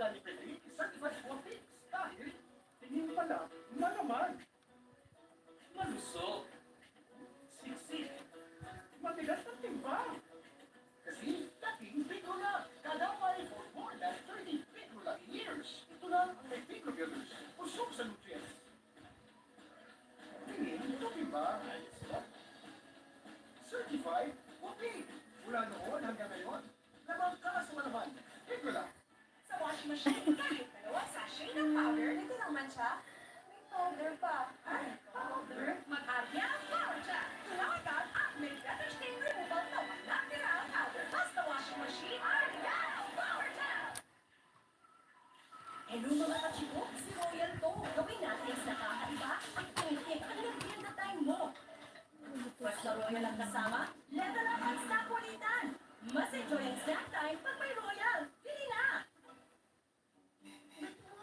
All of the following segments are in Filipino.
akala ni Frederick, certified for fix. Dahil, tingin pala, malaman. Malusog. Siksik. Matigas ng timba. Kasi, dating Bicola. Kada may for more than 30 Bicola years. Ito lang ang may Bicola usok sa nutrients. Tingin, ito timba. Certified for fix. Mula noon hanggang ngayon, lamang ka sa malaman. Bicola. Sa washing machine, kahit dalawang sachet ng powder, ito naman siya. May powder pa. Ay, powder? Mag-arya ang power siya. Tulaw agad at may better stain removal na wala tira ang powder. Basta washing machine, arya ang power siya. Hello mga kachibok, si Royal to. Gawin natin is nakakaiba. Ang tingin, ano yung build the time mo? Basta Royal ang kasama, level up ang snack kulitan. Mas enjoy ang snack time pag may Royal. Pili na!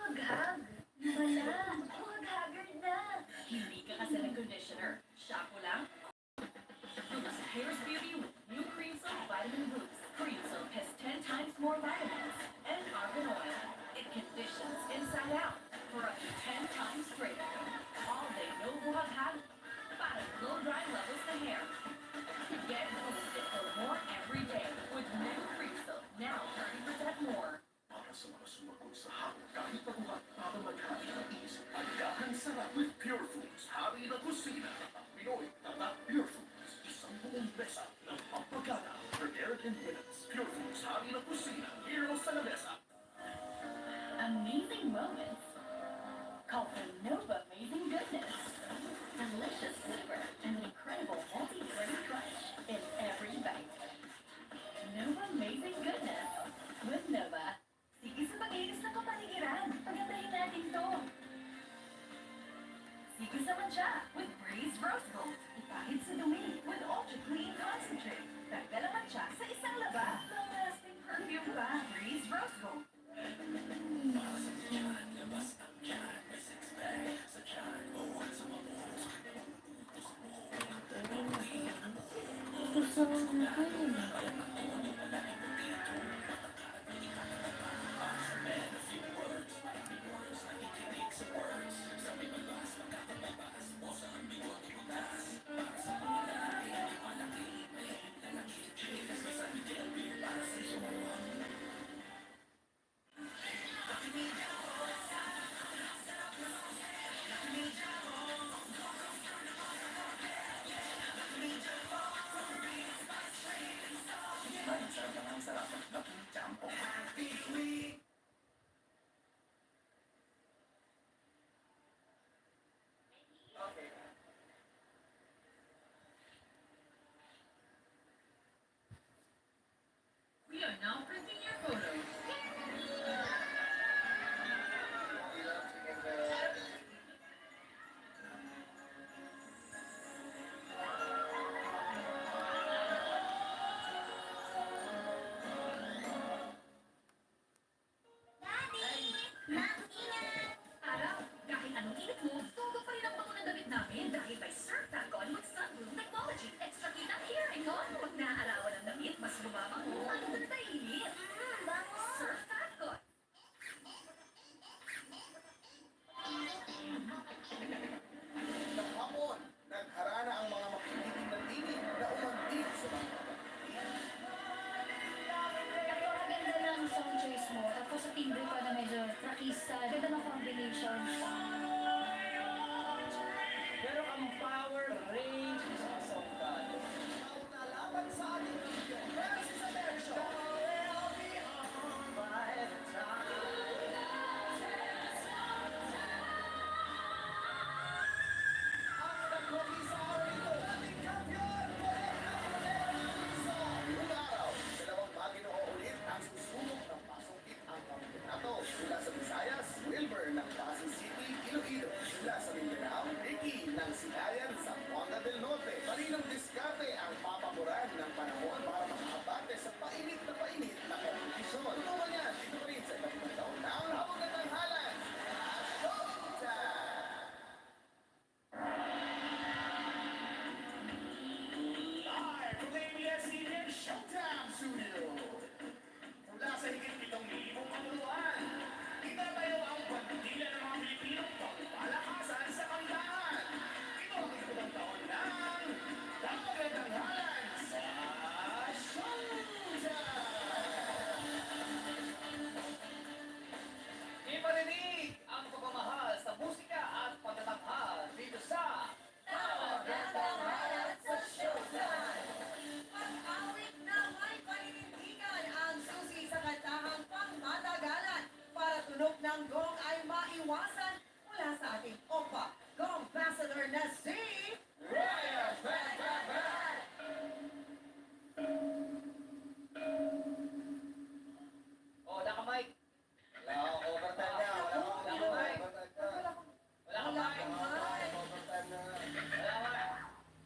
Huwag-hag. Wala. Huwag-haggard na. Hindi ka kasi ng conditioner. Shampoo lang. Use Hair's Beauty with new Cream Soap Vitamin Boost. Cream Soap has 10 times more vitamins and argan oil. It conditions inside out for up to 10 times straighter. All day, no huwag-hag. Para blow-dry levels the hair. Get boosted for more every day with new Cream Soap. Now 30% more. Para sa mga sumagot sa hapon kahit maguhat para maghari ng isip. Agahan sarap with Pure Foods. Hari na kusina. Pinoy tatak Pure Foods. Isang buong mesa ng pampagana. Prepared in minutes. Pure Foods. Hari na kusina. Hero sa lamesa. Amazing moments call for Nova Amazing Goodness. Delicious flavor and an incredible multi-grain crunch in every bite. Nova Amazing Goodness with Nova. Sige sa pag-inis ng kapaligiran. Pagandahin natin to. Sige sa matcha with Breeze Rose Gold. Ipahid sa dumi with Ultra Clean Concentrate. Dagdala matcha sa isang laba. Long-lasting perfume pa. Breeze Rose Gold. Para sa tiyan, labas ang tiyan. May six-pack sa tiyan. Bawal sa mabot. Gusto ko na kayo. We are now printing your photos. Araw, kahit anong init mo, todo pa rin ang bango ng damit namin dahil may Surf Tag-On with Sunroom Technology. Extra kita here, icon. Pag naaarawan ang damit, mas bumabango ang nagtainit. Surf Tag-On. Ng hapon, nagharana ang mga makikinig na tinig na umantig sa mga Pero ang ganda ng sound choice mo. Tapos sa timbre pa na medyo trakista. Ganda ng combination. pero ang power range sa soundad. Nalaban sa ating video.